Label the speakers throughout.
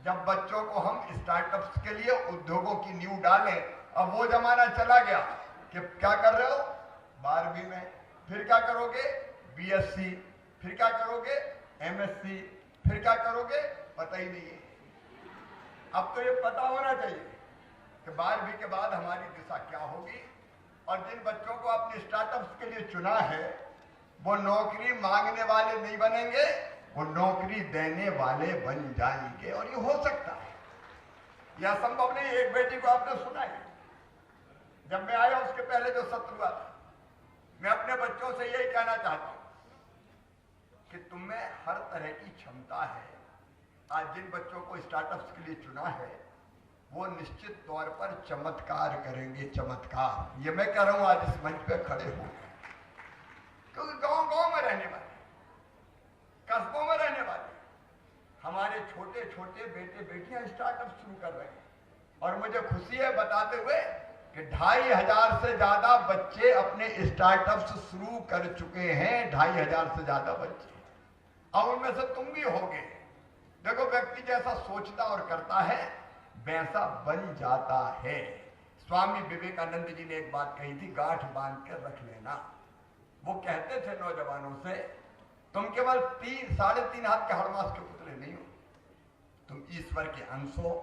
Speaker 1: जब बच्चों को हम स्टार्टअप्स के लिए उद्योगों की नींव डालें। अब वो जमाना चला गया कि क्या कर रहे हो 12वीं में, फिर क्या करोगे बीएससी, फिर क्या करोगे एमएससी, फिर क्या करोगे पता ही नहीं है। अब तो ये पता होना चाहिए कि 12वीं के बाद हमारी दिशा क्या होगी। और जिन बच्चों को अपने स्टार्टअप्स के लिए चुना है वो नौकरी मांगने वाले नहीं बनेंगे, वो नौकरी देने वाले बन जाएंगे। और ये हो सकता है, यह संभव नहीं। एक बेटी को आपने सुना है, जब मैं आया उसके पहले जो सत्र हुआ था, मैं अपने बच्चों से यही कहना चाहता हूं कि तुम में हर तरह की क्षमता है। आज जिन बच्चों को स्टार्टअप्स के लिए चुना है वो निश्चित तौर पर चमत्कार करेंगे, चमत्कार। ये मैं कह रहा हूं आज इस मंच पे खड़े हो, क्योंकि गांव गांव में रहने वाले, कस्बों में रहने वाले हमारे छोटे छोटे बेटे बेटियां स्टार्टअप शुरू कर रहे हैं। और मुझे खुशी है बताते हुए कि 2500 से ज्यादा बच्चे अपने स्टार्टअप्स शुरू कर चुके हैं। 2500 से ज्यादा बच्चे, अब उनमें से तुम भी होगे। देखो, व्यक्ति जैसा सोचता और करता है वैसा बन जाता है। स्वामी विवेकानंद जी ने एक बात कही थी, गांठ बांध कर रख लेना। वो कहते थे नौजवानों से, तुम केवल 3-3.5 हाथ के हड़मास के पुतले नहीं हो, तुम ईश्वर के अंश हो,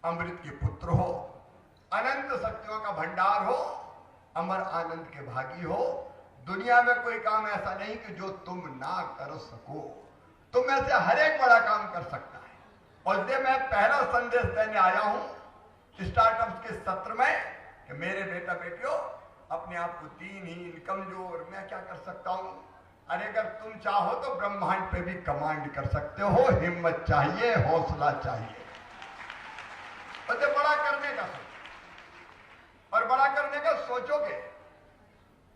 Speaker 1: अमृत के पुत्र हो, अनंत शक्तियों का भंडार हो, अमर आनंद के भागी हो। दुनिया में कोई काम ऐसा नहीं कि जो तुम ना कर सको। तुम में से हर एक बड़ा काम कर सकता है। और इसलिए मैं पहला संदेश देने आया हूं स्टार्टअप्स के सत्र में कि मेरे बेटा बेटियों, अपने आप को दीनहीन कमजोर मैं क्या कर सकता हूं। अरे अगर तुम चाहो तो ब्रह्मांड पे भी कमांड कर सकते हो। हिम्मत चाहिए, हौसला चाहिए, और बड़ा करने का सोचो। और बड़ा करने का सोचोगे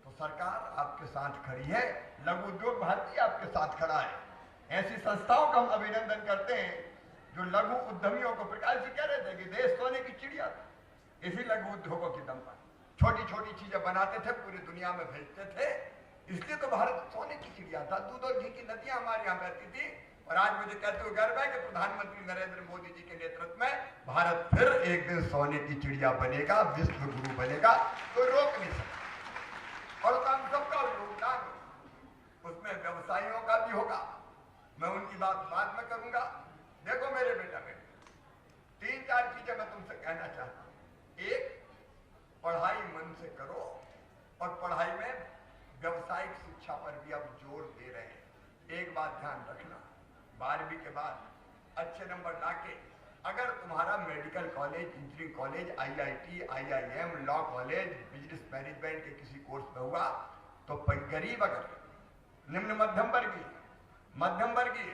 Speaker 1: तो सरकार आपके साथ खड़ी है, लघु उद्योग भारती आपके साथ खड़ा है। ऐसी संस्थाओं का हम अभिनंदन करते हैं जो लघु उद्यमियों को, प्रकाश जी कह रहे थे कि देश सोने की चिड़िया था, इसी लघु उद्योगों की दम पर छोटी छोटी चीजें बनाते थे, पूरी दुनिया में भेजते थे। इसलिए तो भारत सोने की चिड़िया था। दूध और घी की नदियां हमारे यहाँ बहती थी। और आज मुझे कहते हुए गर्व है कि प्रधानमंत्री नरेंद्र मोदी जी के नेतृत्व में भारत फिर एक दिन सोने की चिड़िया बनेगा, विश्व गुरु बनेगा, कोई रोक नहीं सकता। और हम सबका योगदान होगा, उसमें व्यवसायियों का भी होगा। मैं उनकी बात बाद में करूंगा। देखो मेरे बेटा बेटे, 3-4 चीजें मैं तुमसे कहना चाहता हूं। एक, पढ़ाई मन से करो, और पढ़ाई में व्यवसायिक शिक्षा पर भी अब जोर दे रहे हैं। एक बात ध्यान रखना, 12वीं के बाद अच्छे नंबर लाके अगर तुम्हारा medical college, engineering college, IIT, IIM, law college, business management के किसी कोर्स में हुआ तो गरीब, अगर निम्न मध्यम वर्गीय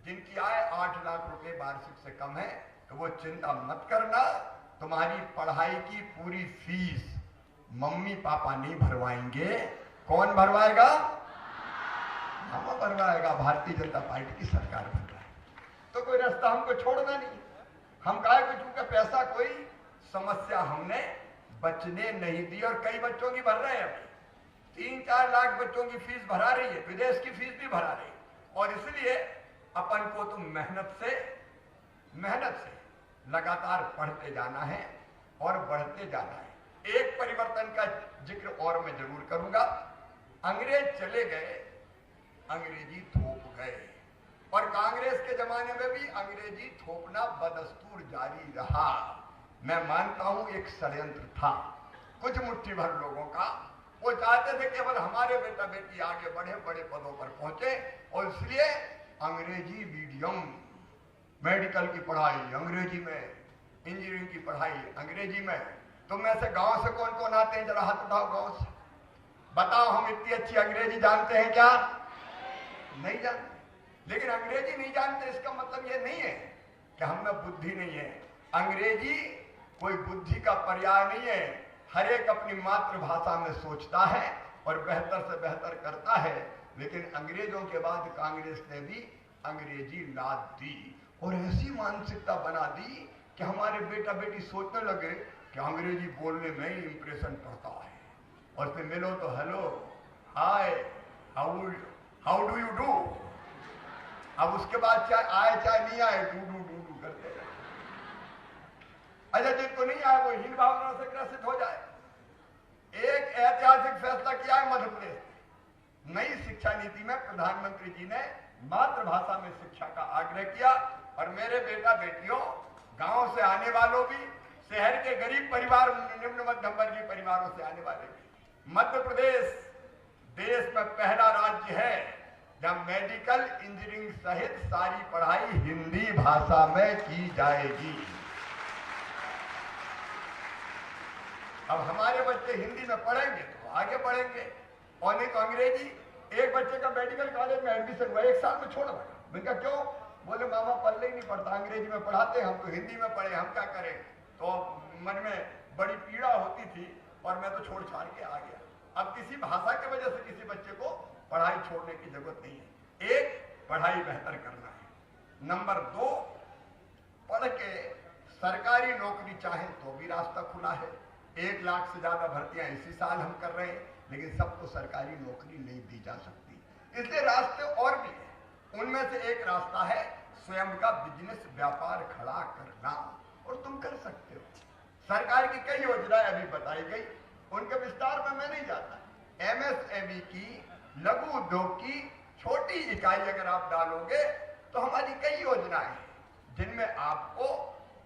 Speaker 1: जिनकी आय 8 लाख रुपए वार्षिक से कम है, तो वो चिंता मत करना। तुम्हारी पढ़ाई की पूरी फीस मम्मी पापा नहीं भरवाएंगे। कौन भरवाएगा? हम भरवाएगा, भारतीय जनता पार्टी की सरकार भरवाएगी। तो कोई रास्ता हमको छोड़ना नहीं। हम कहा कि चूंकि पैसा कोई समस्या हमने बचने नहीं दी, और कई बच्चों की भर रहे हैं। अभी 3-4 लाख बच्चों की फीस भरा रही है, विदेश की फीस भी भरा रही है। और इसलिए अपन को तो मेहनत से लगातार पढ़ते जाना है और बढ़ते जाना है। एक परिवर्तन का जिक्र और मैं जरूर करूंगा। अंग्रेज चले गए, अंग्रेजी थोप गए, और कांग्रेस के जमाने में भी अंग्रेजी थोपना बदस्तूर जारी रहा। मैं मानता हूं एक षड्यंत्र था कुछ मुट्ठी भर लोगों का। वो चाहते थे केवल हमारे बेटा बेटी आगे बढ़े, बड़े पदों पर पहुंचे, और इसलिए अंग्रेजी मीडियम, मेडिकल की पढ़ाई अंग्रेजी में, इंजीनियरिंग की पढ़ाई अंग्रेजी में। तुम में से गांव से कौन कौन आते हैं? जरा हाथ उठाओ गांव से, बताओ हम इतनी अच्छी अंग्रेजी जानते हैं क्या? नहीं जानते। लेकिन अंग्रेजी नहीं जानते इसका मतलब यह नहीं है कि हम में बुद्धि नहीं है। अंग्रेजी कोई बुद्धि का पर्याय नहीं है। हर एक अपनी मातृभाषा में सोचता है और बेहतर से बेहतर करता है। लेकिन अंग्रेजों के बाद कांग्रेस ने भी अंग्रेजी लाद दी और ऐसी मानसिकता बना दी कि हमारे बेटा बेटी सोचने लगे कि अंग्रेजी बोलने में ही इंप्रेशन पड़ता है। और फिर मिलो तो hello, hi, how do you do. अब उसके बाद चाहे आए चाहे नहीं आए, डू डू डू डू कर अच्छा, जिनको नहीं आए वो हीन भावना से ग्रसित हो जाए। एक ऐतिहासिक फैसला किया है मध्य प्रदेश में। नई शिक्षा नीति में प्रधानमंत्री जी ने मातृभाषा में शिक्षा का आग्रह किया और मेरे बेटा बेटियों, गांव से आने वालों भी, शहर के गरीब परिवार, निम्न मध्यम वर्गीय परिवारों से आने वाले भी, मध्य प्रदेश देश में पहला राज्य है जहां मेडिकल इंजीनियरिंग सहित सारी पढ़ाई हिंदी भाषा में की जाएगी। अब हमारे बच्चे हिंदी में पढ़ेंगे तो आगे बढ़ेंगे, और नहीं तो अंग्रेजी। एक बच्चे का मेडिकल कॉलेज में एडमिशन हुआ, 1 साल में छोड़ लगा। मैंने कहा क्यों? बोले मामा पल्ले ही नहीं पड़ता, अंग्रेजी में पढ़ाते, हम तो हिंदी में पढ़े, हम क्या करें। तो मन में बड़ी पीड़ा होती थी और मैं तो छोड़ छाड़ के आ गया। अब किसी भाषा की वजह से किसी बच्चे को पढ़ाई छोड़ने की जरूरत नहीं है। एक, पढ़ाई बेहतर करना है। नंबर 2, पढ़ के सरकारी नौकरी चाहे तो भी रास्ता खुला है। 1 लाख से ज्यादा भर्तियां इसी साल हम कर रहे हैं, लेकिन सबको सरकारी नौकरी नहीं दी जा सकती, इसलिए रास्ते और भी हैं। उनमें से एक रास्ता है स्वयं का बिजनेस, व्यापार खड़ा करना, और तुम कर सकते हो। सरकार की कई योजनाएं अभी बताई गई, उनके विस्तार में मैं नहीं जाता। MSME की, लघु उद्योग की छोटी इकाई अगर आप डालोगे तो हमारी कई योजनाएं हैं जिनमें आपको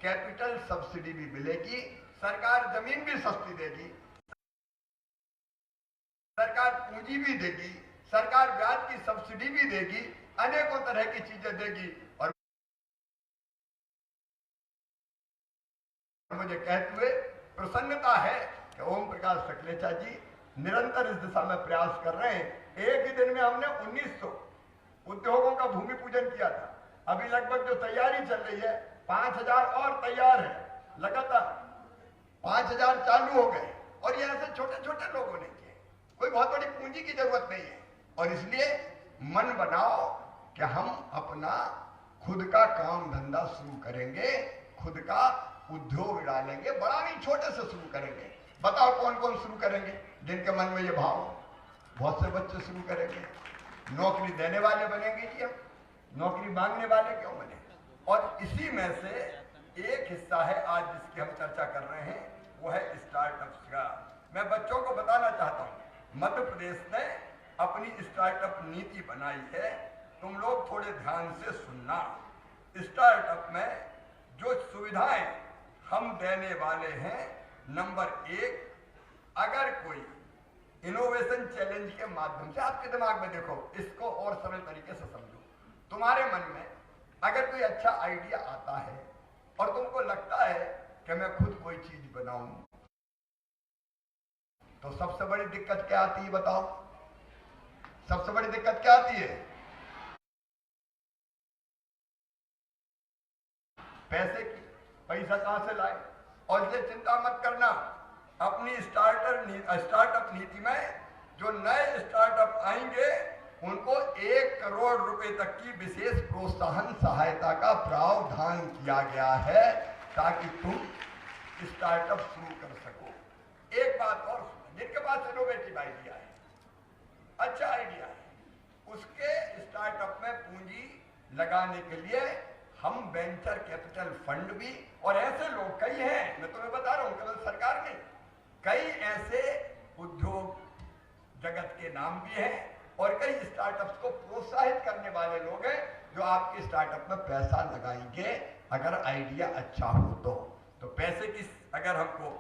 Speaker 1: कैपिटल सब्सिडी भी मिलेगी, सरकार जमीन भी सस्ती देगी, सरकार पूंजी भी देगी, सरकार ब्याज की सब्सिडी भी देगी, अनेकों तरह की चीजें देगी। और मुझे कहते हुए प्रसन्नता है कि ओम प्रकाश सकलेचा जी निरंतर इस दिशा में प्रयास कर रहे हैं। एक ही दिन में हमने 1900 उद्योगों का भूमि पूजन किया था। अभी लगभग जो तैयारी चल रही है, 5000 और तैयार है, लगातार 5000 चालू हो गए, और ये ऐसे छोटे छोटे लोगों ने किए, कोई बहुत बड़ी पूंजी की जरूरत नहीं है। और इसलिए मन बनाओ कि हम अपना खुद का काम धंधा शुरू करेंगे, खुद का उद्योग डालेंगे, बड़ा नहीं छोटे से शुरू करेंगे। बताओ कौन कौन शुरू करेंगे जिनके मन में ये भाव हो? बहुत से बच्चे शुरू करेंगे, नौकरी देने वाले बनेंगे जी हम, नौकरी मांगने वाले क्यों बने। और इसी में से एक हिस्सा है आज जिसकी हम चर्चा कर रहे हैं, वो है स्टार्टअप्स का। मैं बच्चों को बताना चाहता हूं, मध्य प्रदेश ने अपनी स्टार्टअप नीति बनाई है, तुम लोग थोड़े ध्यान से सुनना। स्टार्टअप में जो सुविधाएं हम देने वाले हैं, नंबर 1, अगर कोई इनोवेशन चैलेंज के माध्यम से, आपके दिमाग में देखो, इसको और सरल तरीके से समझो, तुम्हारे मन में अगर कोई अच्छा आइडिया आता है और तुमको लगता है कि मैं खुद कोई चीज बनाऊं, तो सबसे बड़ी दिक्कत क्या आती है बताओ? सबसे बड़ी दिक्कत क्या आती है? पैसे की। पैसा कहां से लाए? और ये चिंता मत करना, अपनी स्टार्टअप नीति में जो नए स्टार्टअप आएंगे उनको 1 करोड़ रुपए तक की विशेष प्रोत्साहन सहायता का प्रावधान किया गया है, ताकि तुम स्टार्टअप शुरू कर सको। एक बात और, जिनके पास इनोवेटिव आइडिया है, अच्छा आइडिया है, उसके स्टार्टअप में पूंजी लगाने के लिए हम वेंचर कैपिटल फंड भी, और ऐसे लोग कई हैं, मैं तुम्हें बता रहा हूं, केवल सरकार नहीं, कई ऐसे उद्योग जगत के नाम भी हैं और कई स्टार्टअप्स को प्रोत्साहित करने वाले लोग हैं जो आपके स्टार्टअप में पैसा लगाएंगे अगर आइडिया अच्छा हो तो पैसे की अगर हमको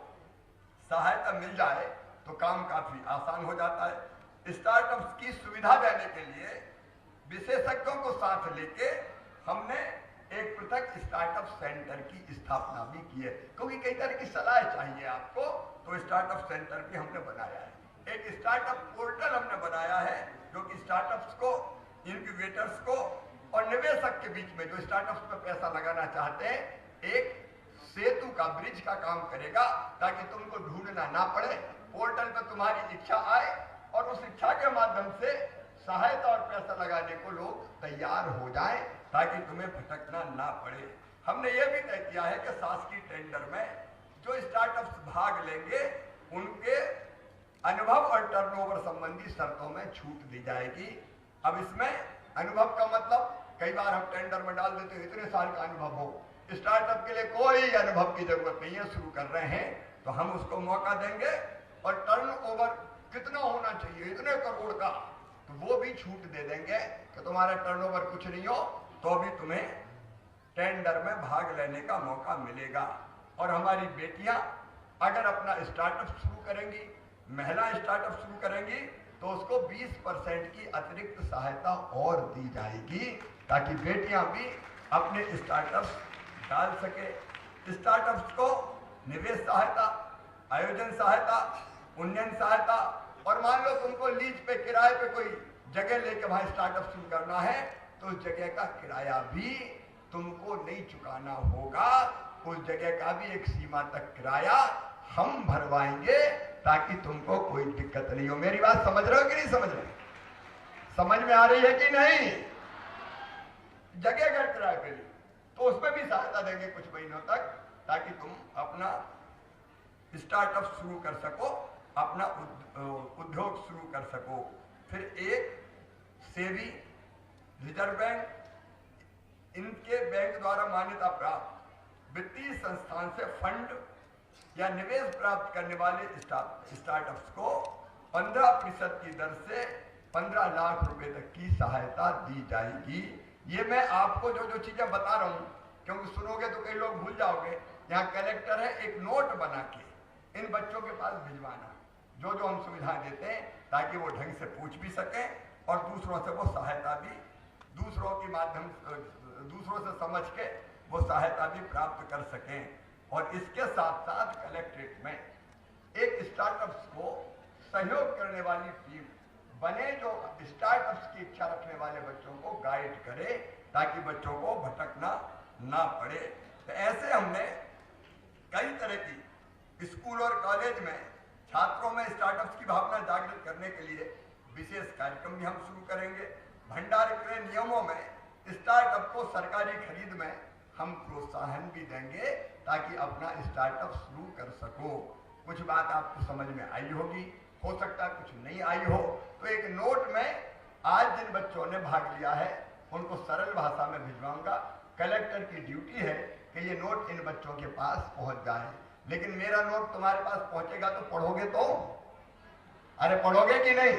Speaker 1: सहायता मिल जाए तो काम काफी आसान हो जाता है। स्टार्टअप्स की सुविधा देने के लिए विशेषज्ञों को साथ लेके हमने एक पृथक स्टार्टअप सेंटर की स्थापना भी की है, क्योंकि कई तरह की सलाह चाहिए आपको, तो स्टार्टअप सेंटर भी हमने बनाया है। एक स्टार्टअप पोर्टल हमने बनाया है जो कि स्टार्टअप्स को, इनक्यूबेटर्स को और निवेशक के बीच में जो स्टार्टअप्स में पैसा लगाना चाहते हैं, एक सेतु का, ब्रिज का काम करेगा, ताकि तुमको ढूंढना ना पड़े। पोर्टल पर तुम्हारी इच्छा आए और उस इच्छा के माध्यम से सहायता और पैसा लगाने को लोग तैयार हो जाएं, ताकि तुम्हें भटकना ना पड़े। हमने ये भी तय किया है कि शासकीय टेंडर में जो स्टार्टअप्स भाग लेंगे उनके अनुभव और टर्नओवर संबंधी शर्तों में छूट दी जाएगी। अब इसमें अनुभव का मतलब, कई बार हम टेंडर में डाल देते हैं इतने साल का अनुभव हो, स्टार्टअप के लिए कोई अनुभव की जरूरत नहीं है, शुरू कर रहे हैं तो हम उसको मौका देंगे। और टर्नओवर कितना होना चाहिए, इतने करोड़ का, तो वो भी छूट दे देंगे कि तुम्हारा टर्नओवर कुछ नहीं हो तो भी तुम्हें टेंडर में भाग लेने का मौका मिलेगा। और हमारी बेटियां अगर अपना स्टार्टअप शुरू करेंगी, महिला स्टार्टअप शुरू करेंगी, तो उसको 20% की अतिरिक्त सहायता और दी जाएगी, ताकि बेटियां भी अपने स्टार्टअप्स डाल सके। स्टार्टअप्स को निवेश सहायता, आयोजन सहायता, उन्नयन सहायता, और मान लो तुमको लीज पे, किराए पे कोई जगह लेके वहां स्टार्टअप शुरू करना है, तो उस जगह का किराया भी तुमको नहीं चुकाना होगा। उस जगह का भी एक सीमा तक किराया हम भरवाएंगे, ताकि तुमको कोई दिक्कत नहीं हो। मेरी बात समझ रहे हो कि नहीं समझ रहे? समझ में आ रही है कि नहीं? जगह अगर किराए पे ली तो उसमें भी सहायता देंगे कुछ महीनों तक, ताकि तुम अपना स्टार्टअप शुरू कर सको, अपना उद्योग शुरू कर सको। फिर एक सेबी, रिजर्व बैंक, इनके बैंक द्वारा मान्यता प्राप्त वित्तीय संस्थान से फंड या निवेश प्राप्त करने वाले स्टार्टअप्स को 15% की दर से 15 लाख रुपए तक की सहायता दी जाएगी। ये मैं आपको जो जो चीजें बता रहा हूं, क्योंकि सुनोगे तो कई लोग भूल जाओगे। यहाँ कलेक्टर है, एक नोट बना के इन बच्चों के पास भिजवाना, जो जो हम सुविधाएं देते हैं, ताकि वो ढंग से पूछ भी सके और दूसरों से वो सहायता भी, दूसरों के माध्यम, दूसरों से समझ के वो सहायता भी प्राप्त कर सकें। और इसके साथ साथ कलेक्ट्रेट में एक स्टार्टअप्स को सहयोग करने वाली टीम बने, जो स्टार्टअप्स की इच्छा रखने वाले बच्चों को गाइड करे, ताकि बच्चों को भटकना ना पड़े। तो ऐसे हमने कई तरह की स्कूल और कॉलेज में छात्रों में स्टार्टअप्स की भावना जागृत करने के लिए विशेष कार्यक्रम भी हम शुरू करेंगे। भंडार क्रय नियमों में स्टार्टअप को सरकारी खरीद में हम प्रोत्साहन भी देंगे, ताकि अपना स्टार्टअप शुरू कर सको। कुछ बात आपको समझ में आई होगी, हो सकता है कुछ नहीं आई हो, तो एक नोट में आज जिन बच्चों ने भाग लिया है उनको सरल भाषा में भिजवाऊंगा। कलेक्टर की ड्यूटी है कि ये नोट इन बच्चों के पास पहुंच जाए। लेकिन मेरा नोट तुम्हारे पास पहुंचेगा तो पढ़ोगे तो? अरे पढ़ोगे कि नहीं?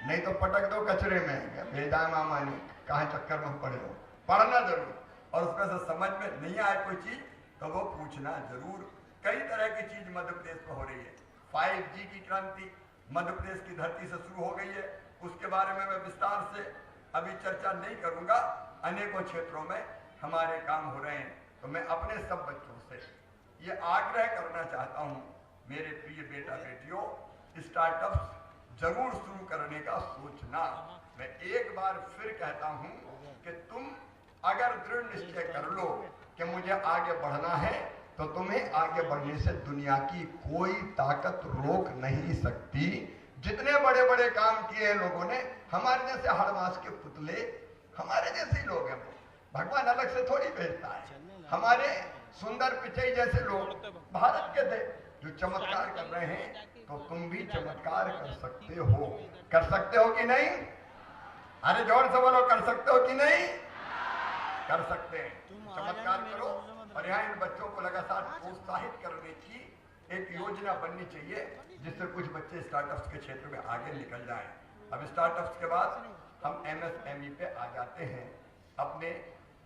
Speaker 1: नहीं तो पटक दो कचरे में, भेजा मामा ने, कहाँ चक्कर में पड़े हो। पढ़ना जरूर, और उसमें से समझ में नहीं आए कोई चीज तो वो पूछना जरूर। कई तरह की चीज मध्य प्रदेश में हो रही है। 5G की क्रांति मध्य प्रदेश की धरती से शुरू हो गई है, उसके बारे में मैं विस्तार से अभी चर्चा नहीं करूंगा। अनेकों क्षेत्रों में हमारे काम हो रहे हैं। तो मैं अपने सब बच्चों से ये आग्रह करना चाहता हूं, मेरे प्रिय बेटा बेटियों, स्टार्टअप्स जरूर शुरू करने का सोचना। मैं एक बार फिर कहता हूं कि तुम अगर दृढ़ निश्चय कर लो कि मुझे आगे बढ़ना है, तो तुम्हें आगे बढ़ने से दुनिया की कोई ताकत रोक नहीं सकती। जितने बड़े बड़े काम किए हैं लोगों ने, हमारे जैसे हड़मास के पुतले, हमारे जैसे ही लोग हैं। भगवान अलग से थोड़ी भेजता है। हमारे सुंदर पिचई जैसे लोग भारत के थे जो चमत्कार कर रहे हैं, तो तुम भी चमत्कार कर सकते हो। कर सकते हो कि नहीं? अरे जोर से बोलो, कर सकते हो कि नहीं? कर सकते हैं। चमत्कार करो। और यहाँ इन बच्चों को लगातार प्रोत्साहित करने की एक योजना बननी चाहिए, जिससे कुछ बच्चे स्टार्टअप्स के क्षेत्र में आगे निकल जाएं। अब स्टार्टअप्स के बाद हम MSME पे आ जाते हैं। अपने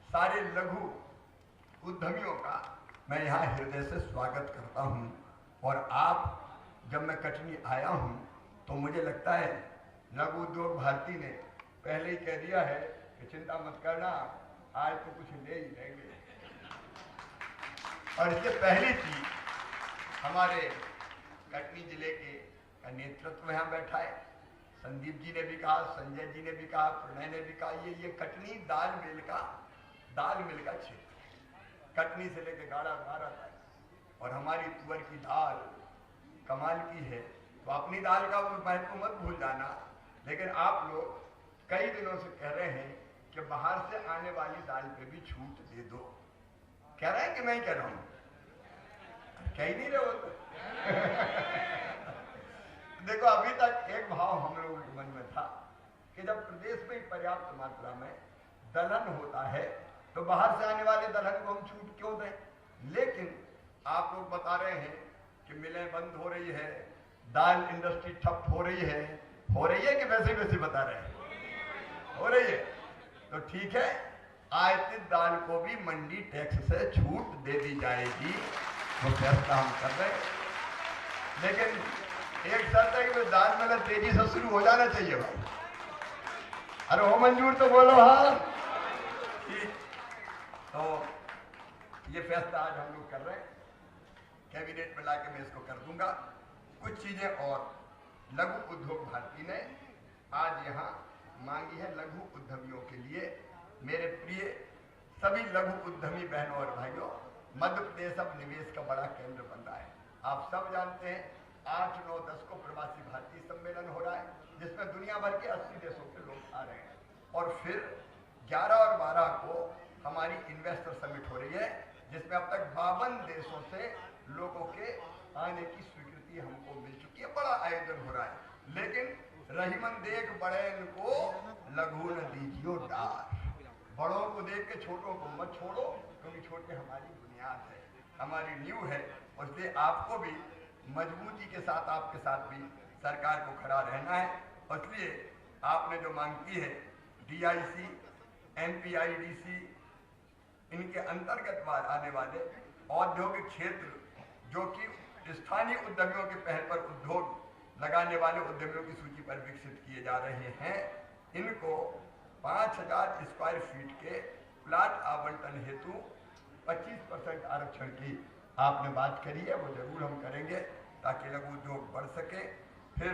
Speaker 1: सारे लघु उद्यमियों का मैं यहाँ हृदय से स्वागत करता हूँ। और आप, जब मैं कटनी आया हूँ तो मुझे लगता है लघु उद्योग भारती ने पहले ही कह दिया है कि चिंता मत करना, आज तो कुछ ले ही लेंगे। और इससे पहली चीज, हमारे कटनी जिले के नेतृत्व यहाँ बैठा है। संदीप जी ने भी कहा, संजय जी ने भी कहा, प्रणय ने भी कहा, ये कटनी दाल मिल का क्षेत्र, कटनी से लेके गाड़ा गाड़ा तक। और हमारी तुअर की दाल कमाल की है। तो अपनी दाल का महत्व मत भूल जाना। लेकिन आप लोग कई दिनों से कह रहे हैं कि बाहर से आने वाली दाल पे भी छूट दे दो। कह रहे हैं कि मैं ही कह रहा हूं? कह ही नहीं रहे हो। देखो, अभी तक एक भाव हम लोगों के मन में था कि जब प्रदेश में पर्याप्त मात्रा में दलहन होता है तो बाहर से आने वाले दलहन को हम छूट क्यों दें? लेकिन आप लोग बता रहे हैं कि मिलें बंद हो रही है, दाल इंडस्ट्री ठप हो रही है कि वैसे वैसे बता रहे हैं? हो रही है। तो ठीक है, आयातित दाल को भी मंडी टैक्स से छूट दे दी जाएगी, वो फैसला हम कर रहे हैं। लेकिन एक शर्त है कि दाल मिल तेजी से शुरू हो जाना चाहिए भाई। अरे हो मंजूर तो बोलो हाँ। ठीक, तो ये फैसला आज हम लोग कर रहे हैं, कैबिनेट में लाके मैं इसको कर दूंगा। कुछ चीजें और लघु उद्योग भारती ने आज यहाँ मांगी है लघु उद्यमियों के लिए। मेरे प्रिय सभी लघु उद्यमी बहनों और भाइयों, मध्य प्रदेश अब निवेश का बड़ा केंद्र बन रहा है। आप सब जानते हैं 8, 9, 10 को प्रवासी भारतीय सम्मेलन हो रहा है, जिसमें दुनिया भर के 80 देशों के लोग आ रहे हैं। और फिर 11 और 12 को हमारी इन्वेस्टर समिट हो रही है, जिसमें अब तक 52 देशों से लोगों के आने की स्वीकृति हमको मिल चुकी है। बड़ा आयोजन हो रहा है। लेकिन रहीमन देख बड़े को लघु न दीजियो डार। बड़ों को देख के छोटों को मत छोड़ो, क्योंकि छोटे हमारी बुनियाद है, हमारी नींव है। और इसलिए आपको भी मजबूती के साथ, आपके साथ भी सरकार को खड़ा रहना है। और इसलिए आपने जो मांग की है DIC, MPIDC, इनके अंतर्गत आने वाले औद्योगिक क्षेत्र जो कि स्थानीय उद्यमियों के पहल पर उद्योग लगाने वाले उद्यमियों की सूची पर विकसित किए जा रहे हैं, इनको 5000 स्क्वायर फीट के प्लाट आवंटन हेतु 25% आरक्षण की आपने बात करी है, वो जरूर हम करेंगे ताकि लघु उद्योग बढ़ सके। फिर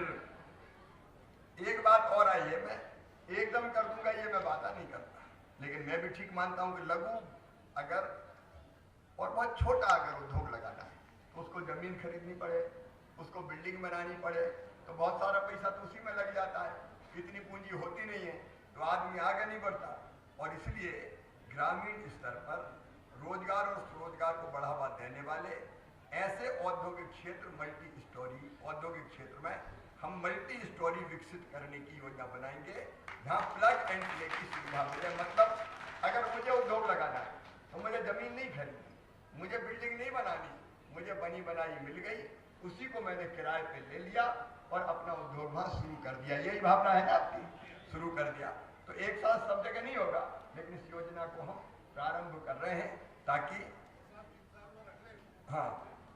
Speaker 1: एक बात और आई है, मैं एकदम कर दूंगा ये मैं वादा नहीं करता, लेकिन मैं भी ठीक मानता हूं कि लघु अगर और बहुत छोटा अगर उद्योग लगाना है तो उसको जमीन खरीदनी पड़े, उसको बिल्डिंग बनानी पड़े, तो बहुत सारा पैसा तो उसी में लग जाता है। इतनी पूंजी होती नहीं है तो आदमी आगे नहीं बढ़ता। और इसलिए ग्रामीण स्तर पर रोजगार और स्वरोजगार को बढ़ावा देने वाले ऐसे औद्योगिक क्षेत्र, मल्टी स्टोरी औद्योगिक क्षेत्र में हम मल्टी स्टोरी विकसित करने की योजना बनाएंगे, जहाँ प्लग एंड प्ले की सुविधा मिले। मतलब अगर मुझे उद्योग लगाना है तो मुझे जमीन नहीं खरीदनी, मुझे बिल्डिंग नहीं बनानी, मुझे बनी बनाई मिल गई, उसी को मैंने किराए पे ले लिया और अपना उद्योग वहां शुरू कर दिया। यही भावना है ना आपकी? शुरू कर दिया। तो एक साथ सब जगह नहीं होगा, लेकिन इस योजना को हम प्रारंभ कर रहे हैं ताकि हाँ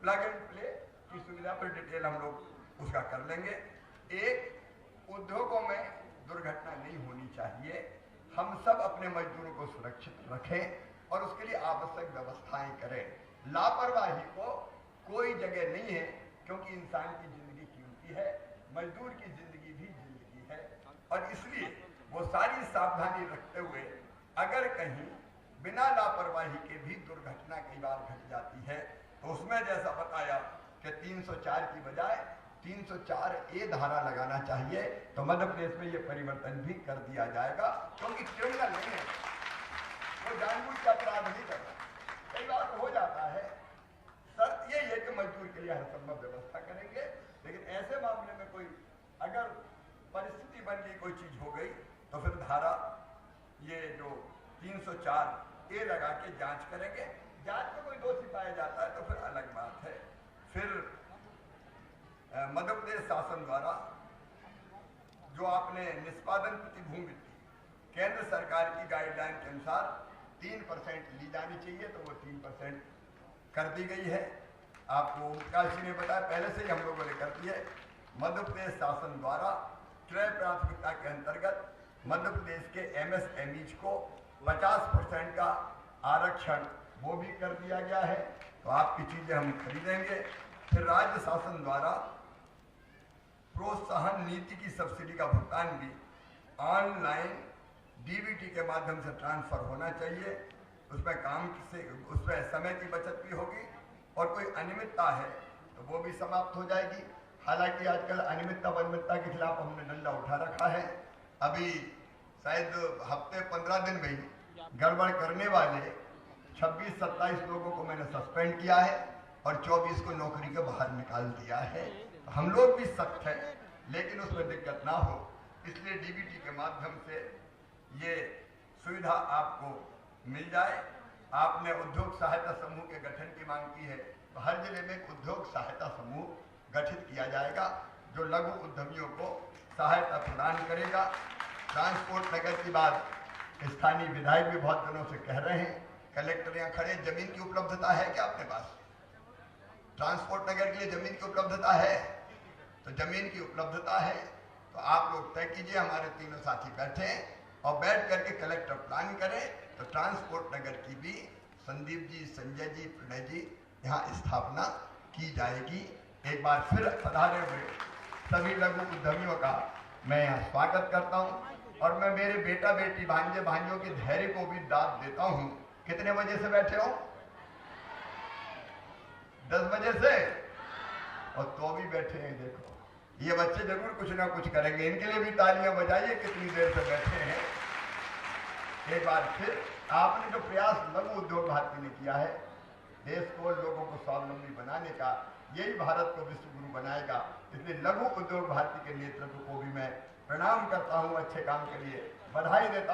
Speaker 1: प्लग एंड प्ले की सुविधा पर डिटेल हम लोग उसका कर लेंगे। एक, उद्योगों में दुर्घटना नहीं होनी चाहिए। हम सब अपने मजदूरों को सुरक्षित रखें और उसके लिए आवश्यक व्यवस्थाएं करें। लापरवाही को कोई जगह नहीं है, क्योंकि इंसान की जिंदगी कीमती है, मजदूर की जिंदगी भी जिंदगी है। और इसलिए वो सारी सावधानी रखते हुए अगर कहीं बिना लापरवाही के भी दुर्घटना कई बार घट जाती है, तो उसमें जैसा बताया कि 304 की बजाय 304A धारा लगाना चाहिए। तो मध्य प्रदेश में ये परिवर्तन भी कर दिया जाएगा, क्योंकि क्रिमिनल नहीं है, वो जानबूझ के अपराध नहीं कर रहा। कई बार हो जाता है। शर्त ये है कि मजदूर के लिए हर संभव व्यवस्था करेंगे, लेकिन ऐसे मामले में कोई अगर परिस्थिति बन गई, कोई चीज हो गई, तो फिर धारा ये जो 304A लगा के जांच करेंगे। जांच में कोई दोषी पाया जाता है तो फिर अलग बात है। फिर मध्य प्रदेश शासन द्वारा जो आपने निष्पादन प्रतिभूमि केंद्र सरकार की गाइडलाइन के अनुसार 3% ली जानी चाहिए, तो वो 3% कर दी गई है। आपको काशी ने बताया, पहले से ही हम लोगों ने कर दी है। मध्य प्रदेश शासन द्वारा क्रय प्राथमिकता के अंतर्गत मध्य प्रदेश के MSMEs को 50% का आरक्षण वो भी कर दिया गया है, तो आपकी चीजें हम खरीदेंगे। फिर राज्य शासन द्वारा प्रोत्साहन नीति की सब्सिडी का भुगतान भी ऑनलाइन DBT के माध्यम से ट्रांसफर होना चाहिए। उसमें काम से उसमें समय की बचत भी होगी और कोई अनियमितता है तो वो भी समाप्त हो जाएगी। हालांकि आजकल अनियमितता वनियमितता के खिलाफ हमने डंडा उठा रखा है। अभी शायद हफ्ते 15 दिन में ही गड़बड़ करने वाले 26-27 लोगों को मैंने सस्पेंड किया है और 24 को नौकरी के बाहर निकाल दिया है। हम लोग भी सख्त हैं, लेकिन उसमें दिक्कत ना हो, इसलिए DBT के माध्यम से ये सुविधा आपको मिल जाए। आपने उद्योग सहायता समूह के गठन की मांग की है, तो हर जिले में एक उद्योग सहायता समूह गठित किया जाएगा जो लघु उद्यमियों को सहायता प्रदान करेगा। ट्रांसपोर्ट नगर की बात स्थानीय विधायक भी बहुत दिनों से कह रहे हैं, कलेक्टर यहाँ खड़े, जमीन की उपलब्धता है क्या अपने पास? ट्रांसपोर्ट नगर के लिए जमीन की उपलब्धता है? तो जमीन की उपलब्धता है तो आप लोग तय कीजिए, हमारे तीनों साथी बैठे हैं और बैठ करके कलेक्टर प्लान करें तो ट्रांसपोर्ट नगर की भी संदीप जी, संजय जी, प्रणय जी यहाँ स्थापना की जाएगी। एक बार फिर पधारे हुए सभी लघु उद्यमियों का मैं यहाँ स्वागत करता हूँ और मैं मेरे बेटा बेटी भांजे भांजियों के धैर्य को भी दाद देता हूँ। कितने बजे से बैठे हो? 10 बजे से, और तो भी बैठे हैं। देखो ये बच्चे जरूर कुछ ना कुछ करेंगे, इनके लिए भी तालियां बजाइए, कितनी देर से बैठे हैं। एक बार फिर आपने जो प्रयास लघु उद्योग भारती ने किया है, देश को, लोगों को स्वावलंबी बनाने का, यही भारत को विश्व गुरु बनाएगा। इसलिए लघु उद्योग भारती के नेतृत्व को भी मैं प्रणाम करता हूं, अच्छे काम के लिए बधाई देता हूं।